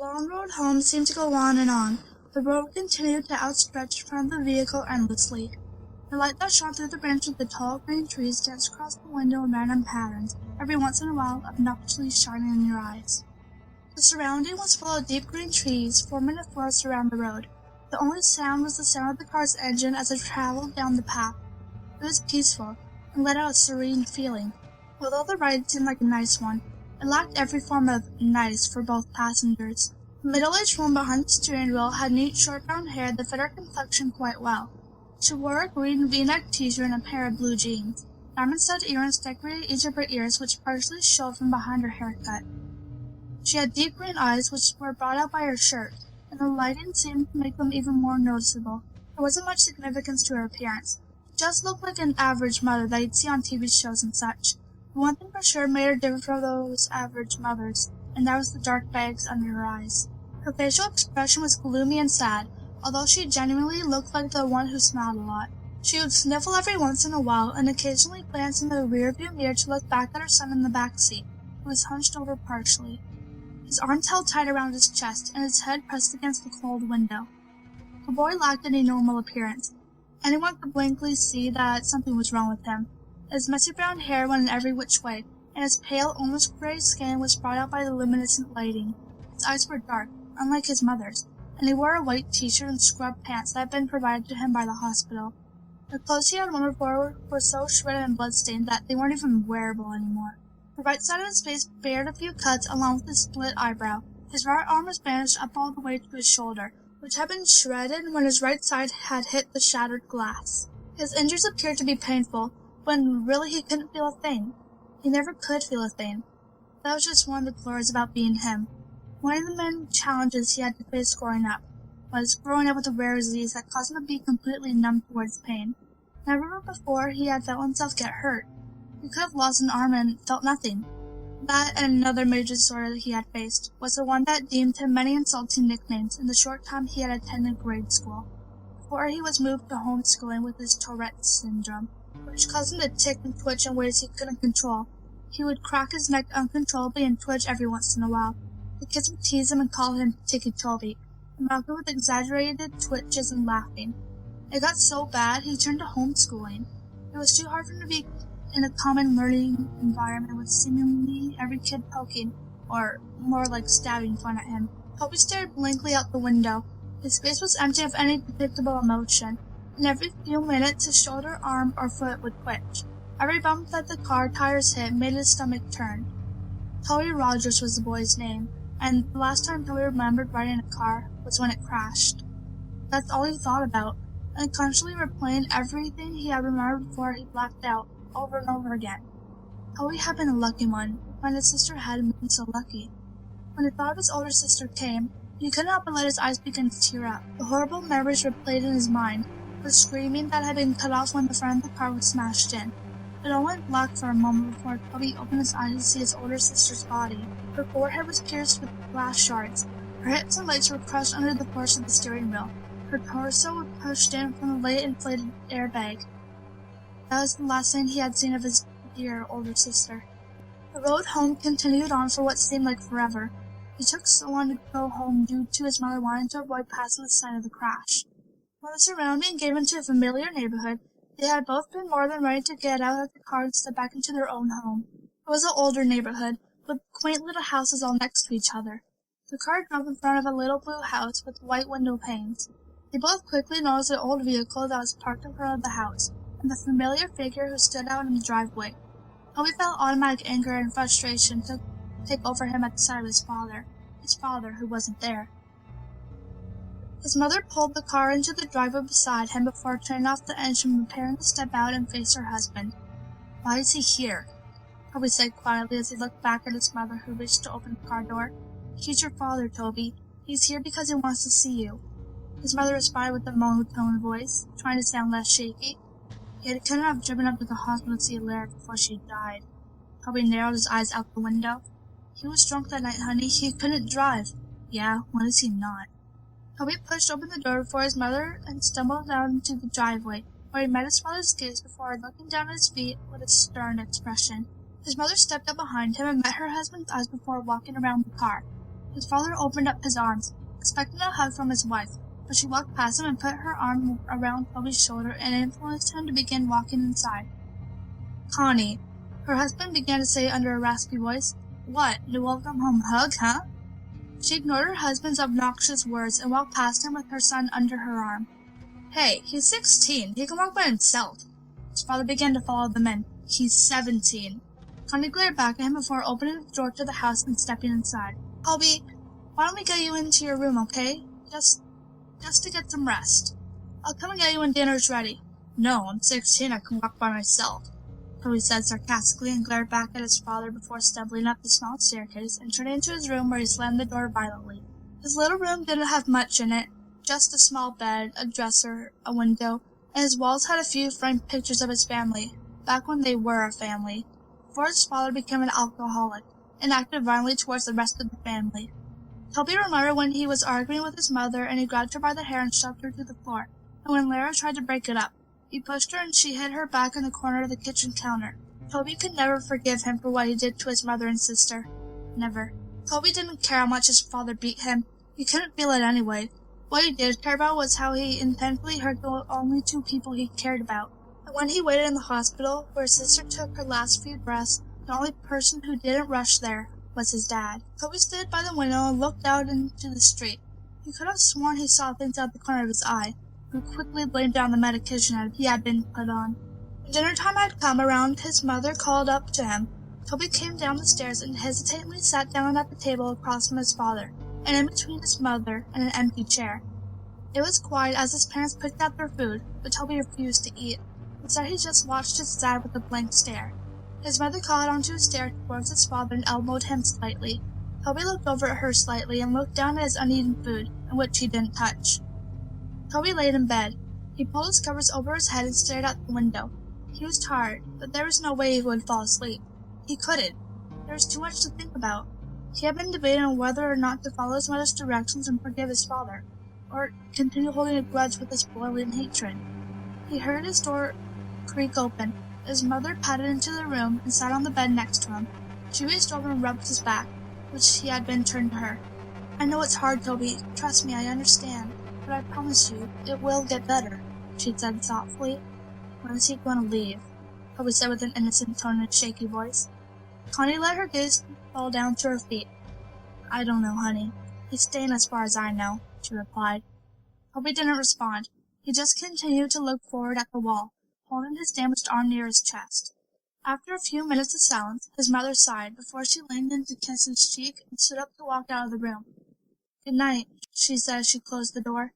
long road home seemed to go on and on. The road continued to outstretch in front of the vehicle endlessly. The light that shone through the branches of the tall green trees danced across the window in random patterns, every once in a while obnoxiously shining in your eyes. The surrounding was full of deep green trees, forming a forest around the road. The only sound was the sound of the car's engine as it traveled down the path. It was peaceful, and let out a serene feeling. Although the ride seemed like a nice one, it lacked every form of nice for both passengers. The middle-aged woman behind the steering wheel had neat short brown hair that fit her complexion quite well. She wore a green V-neck t-shirt and a pair of blue jeans. Diamond-stud earrings decorated each of her ears, which partially showed from behind her haircut. She had deep green eyes, which were brought out by her shirt, and the lighting seemed to make them even more noticeable. There wasn't much significance to her appearance. She just looked like an average mother that you'd see on TV shows and such. But one thing for sure made her different from those average mothers, and that was the dark bags under her eyes. Her facial expression was gloomy and sad, although she genuinely looked like the one who smiled a lot. She would sniffle every once in a while and occasionally glance in the rearview mirror to look back at her son in the back seat, who was hunched over partially. His arms held tight around his chest, and his head pressed against the cold window. The boy lacked any normal appearance. Anyone could blankly see that something was wrong with him. His messy brown hair went in every which way, and his pale, almost gray skin was brought out by the luminescent lighting. His eyes were dark, unlike his mother's, and he wore a white t-shirt and scrub pants that had been provided to him by the hospital. The clothes he had worn before were so shredded and bloodstained that they weren't even wearable anymore. The right side of his face bared a few cuts along with his split eyebrow. His right arm was bandaged up all the way to his shoulder, which had been shredded when his right side had hit the shattered glass. His injuries appeared to be painful, when really he couldn't feel a thing. He never could feel a thing. That was just one of the glories about being him. One of the many challenges he had to face growing up was growing up with a rare disease that caused him to be completely numb towards pain. Never before he had felt himself get hurt. He could have lost an arm and felt nothing. That and another major disorder that he had faced was the one that deemed him many insulting nicknames in the short time he had attended grade school, before he was moved to homeschooling with his Tourette's syndrome, which caused him to tick and twitch in ways he couldn't control. He would crack his neck uncontrollably and twitch every once in a while. The kids would tease him and call him Ticci Toby, and mock him with exaggerated twitches and laughing. It got so bad he turned to homeschooling. It was too hard for him to be in a common learning environment with seemingly every kid poking, or more like stabbing fun at him. Toby stared blankly out the window. His face was empty of any depictable emotion, and every few minutes his shoulder, arm, or foot would twitch. Every bump that the car tires hit made his stomach turn. Toby Rogers was the boy's name, and the last time Toby remembered riding a car was when it crashed. That's all he thought about, unconsciously replaying everything he had remembered before he blacked out, over and over again. Toby had been a lucky one, when his sister had been so lucky. When the thought of his older sister came, he couldn't help but let his eyes begin to tear up. The horrible memories replayed in his mind, the screaming that had been cut off when the front of the car was smashed in. It all went black for a moment before Toby opened his eyes to see his older sister's body. Her forehead was pierced with glass shards. Her hips and legs were crushed under the force of the steering wheel. Her torso was pushed in from the late inflated airbag. That was the last thing he had seen of his dear older sister. The road home continued on for what seemed like forever. He took so long to go home due to his mother wanting to avoid passing the site of the crash. When the surrounding gave into a familiar neighborhood, they had both been more than ready to get out of the car and step back into their own home. It was an older neighborhood, with quaint little houses all next to each other. The car drove in front of a little blue house with white window panes. They both quickly noticed an old vehicle that was parked in front of the house, and the familiar figure who stood out in the driveway. Toby felt automatic anger and frustration to take over him at the sight of his father who wasn't there. His mother pulled the car into the driveway beside him before turning off the engine and preparing to step out and face her husband. "Why is he here?" Toby said quietly as he looked back at his mother who reached to open the car door. "He's your father, Toby. He's here because he wants to see you." His mother responded with a monotone voice, trying to sound less shaky. Yet he couldn't have driven up to the hospital to see Lara before she died. Toby narrowed his eyes out the window. "He was drunk that night, honey. He couldn't drive." "Yeah, when is he not?" Toby pushed open the door before his mother and stumbled down into the driveway, where he met his father's gaze before looking down at his feet with a stern expression. His mother stepped up behind him and met her husband's eyes before walking around the car. His father opened up his arms, expecting a hug from his wife, but she walked past him and put her arm around Toby's shoulder and influenced him to begin walking inside. "Connie," her husband began to say under a raspy voice. "What, the welcome home hug, huh?" She ignored her husband's obnoxious words and walked past him with her son under her arm. "Hey, he's 16. He can walk by himself." His father began to follow them in. "He's 17. Connie glared back at him before opening the door to the house and stepping inside. "Toby, why don't we get you into your room, okay? Just to get some rest. I'll come and get you when dinner's ready." "No, I'm 16. I can walk by myself," Toby said sarcastically and glared back at his father before stumbling up the small staircase and turning into his room where he slammed the door violently. His little room didn't have much in it, just a small bed, a dresser, a window, and his walls had a few framed pictures of his family, back when they were a family, before his father became an alcoholic and acted violently towards the rest of the family. Toby remembered when he was arguing with his mother and he grabbed her by the hair and shoved her to the floor, and when Lara tried to break it up, he pushed her and she hit her back in the corner of the kitchen counter. Toby could never forgive him for what he did to his mother and sister. Never. Toby didn't care how much his father beat him. He couldn't feel it anyway. What he did care about was how he intentionally hurt the only two people he cared about. And when he waited in the hospital, where his sister took her last few breaths, the only person who didn't rush there was his dad. Toby stood by the window and looked out into the street. He could have sworn he saw things out the corner of his eye, but quickly blamed down the medication he had been put on. When dinner time had come around, his mother called up to him. Toby came down the stairs and hesitantly sat down at the table across from his father, and in between his mother and an empty chair. It was quiet as his parents picked out their food, but Toby refused to eat. Instead, he just watched his dad with a blank stare. His mother caught onto his stare towards his father and elbowed him slightly. Toby looked over at her slightly and looked down at his uneaten food, in which he didn't touch. Toby laid in bed. He pulled his covers over his head and stared out the window. He was tired, but there was no way he would fall asleep. He couldn't. There was too much to think about. He had been debating on whether or not to follow his mother's directions and forgive his father, or continue holding a grudge with his boiling hatred. He heard his door creak open. His mother padded into the room and sat on the bed next to him. She reached over and rubbed his back, which he had been turned to her. "I know it's hard, Toby. Trust me, I understand. But I promise you, it will get better," she said thoughtfully. "When is he going to leave?" Toby said with an innocent tone and a shaky voice. Connie let her gaze fall down to her feet. "I don't know, honey. He's staying as far as I know," she replied. Toby didn't respond. He just continued to look forward at the wall, holding his damaged arm near his chest. After a few minutes of silence, his mother sighed before she leaned in to kiss his cheek and stood up to walk out of the room. "Good night," she said as she closed the door.